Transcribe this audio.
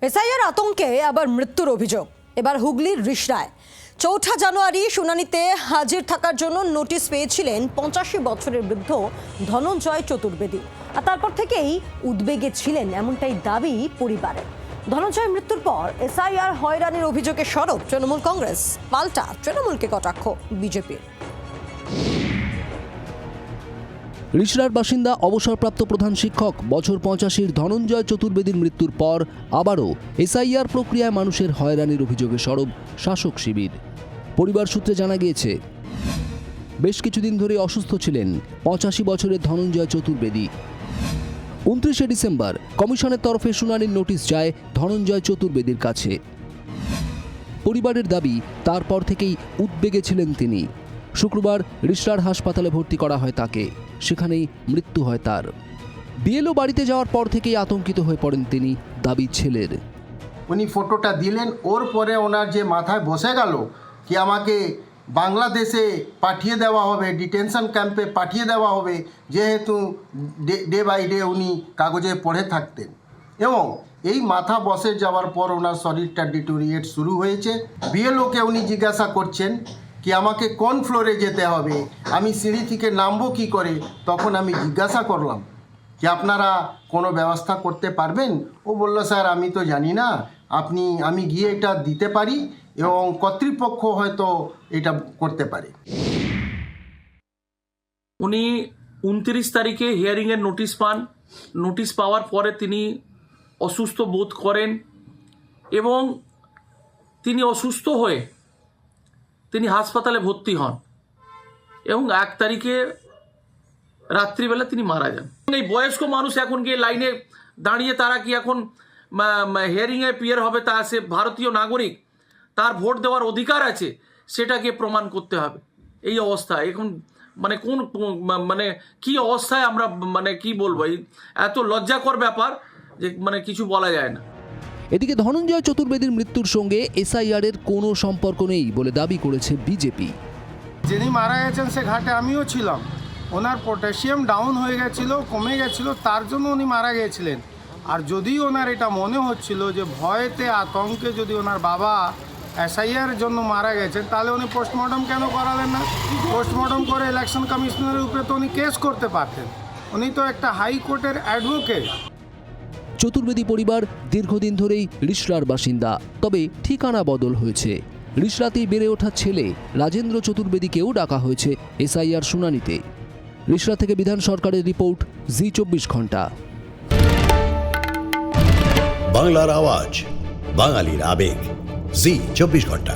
SIR আতঙ্কে আবার মৃত্যুর অভিযোগ। এবার হুগলির রিষড়ায় ৪ঠা জানুয়ারি শুনানিতে হাজির থাকার জন্য নোটিশ পেয়েছিলেন ৮৫ বছরের বৃদ্ধ ধনঞ্জয় চতুর্বেদী। আর তারপর থেকেই উদ্বেগে ছিলেন এমনটাই দাবি পরিবারের। ধনঞ্জয় মৃত্যুর পর এসআইআর হয়রানির অভিযোগে সরব তৃণমূল কংগ্রেস, পাল্টা তৃণমূলকে কটাক্ষ বিজেপির। রিষড়ার বাসিন্দা অবসরপ্রাপ্ত প্রধান শিক্ষক বছর ৮৫ ধনঞ্জয় চতুর্বেদীর মৃত্যুর পর আবারও এসআইআর প্রক্রিয়ায় মানুষের হয়রানির অভিযোগে সরব শাসক শিবির। পরিবার সূত্রে জানা গিয়েছে, বেশ কিছুদিন ধরে অসুস্থ ছিলেন ৮৫ বছরের ধনঞ্জয় চতুর্বেদী। ২৯শে ডিসেম্বর কমিশনের তরফে শুনানির নোটিশ যায় ধনঞ্জয় চতুর্বেদীর কাছে। পরিবারের দাবি, তারপর থেকেই উদ্বেগে ছিলেন তিনি। শুক্রবার রিষড়ার হাসপাতালে ভর্তি করা হয় তাকে, সেখানেই মৃত্যু হয় তার। বিএলও বাড়িতে যাওয়ার পর থেকেই আতঙ্কিত হয়ে পড়েন তিনি, দাবি ছেলের। উনি ফটোটা দিলেন, ওর পরে ওনার যে মাথায় বসে গেল কি আমাকে বাংলাদেশে পাঠিয়ে দেওয়া হবে, ডিটেনশন ক্যাম্পে পাঠিয়ে দেওয়া হবে, যেহেতু ডে বাই ডে উনি কাগজে পড়ে থাকতেন। এবং এই মাথা বসে যাওয়ার পর ওনার শরীরটা ডিটোরিয়েট শুরু হয়েছে। বিএলওকে উনি জিজ্ঞাসা করছেন কি আমাকে কোন ফ্লোরে যেতে হবে, আমি সিঁড়ি থেকে নামবো কী করে। তখন আমি জিজ্ঞাসা করলাম কি আপনারা কোনো ব্যবস্থা করতে পারবেন। ও বলল, স্যার আমি তো জানি না, আমি গিয়ে এটা দিতে পারি এবং কর্তৃপক্ষ হয়তো এটা করতে পারে। উনি ২৯ তারিখে হিয়ারিংয়ের নোটিশ পান। নোটিশ পাওয়ার পরে তিনি অসুস্থ বোধ করেন এবং তিনি অসুস্থ হয়ে তিনি হাসপাতালে ভর্তি হন এবং ১ তারিখে রাত্রিবেলা তিনি মারা যান। এই বয়স্ক মানুষ এখন গিয়ে লাইনে দাঁড়িয়ে তারা কি এখন হিয়ারিংয়ে পিয়ার হবে, তা সে ভারতীয় নাগরিক, তার ভোট দেওয়ার অধিকার আছে, সেটাকে প্রমাণ করতে হবে। এই অবস্থায় এখন কি অবস্থায় আমরা কি বলবো, এত লজ্জাকর ব্যাপার যে কিছু বলা যায় না। এদিকে ধনঞ্জয় চতুর্বেদীর মৃত্যুর সঙ্গে এসআইআর এর কোনো সম্পর্ক নেই বলে দাবি করেছে বিজেপি। যিনি মারা গেছেন সে ঘাটে আমিও ছিলাম। ওনার পটাশিয়াম ডাউন হয়ে গেছিলো, কমে গেছিলো, তার জন্য উনি মারা গিয়েছিলেন। আর যদি ওনার এটা মনে হচ্ছিল যে ভয়েতে আতঙ্কে যদি ওনার বাবা এসআইআর জন্য মারা গেছেন, তাহলে উনি পোস্টমর্টম কেন করালেন না? পোস্টমর্টম করে ইলেকশন কমিশনারের উপরে তো উনি কেস করতে পারতেন। উনি তো একটা হাইকোর্টের অ্যাডভোকেট। চতুর্বেদী পরিবার দীর্ঘদিন ধরেই রিষড়ার বাসিন্দা, তবে ঠিকানা বদল হয়েছে। রিষড়াতেই বেড়ে ওঠা ছেলে রাজেন্দ্র চতুর্বেদীকেও ডাকা হয়েছে এসআইআর শুনানিতে। রিষড়া থেকে বিধান সরকারের রিপোর্ট, জি24 ঘন্টা। বাংলার আওয়াজ, বাঙালির আবেগ, জি24 ঘন্টা।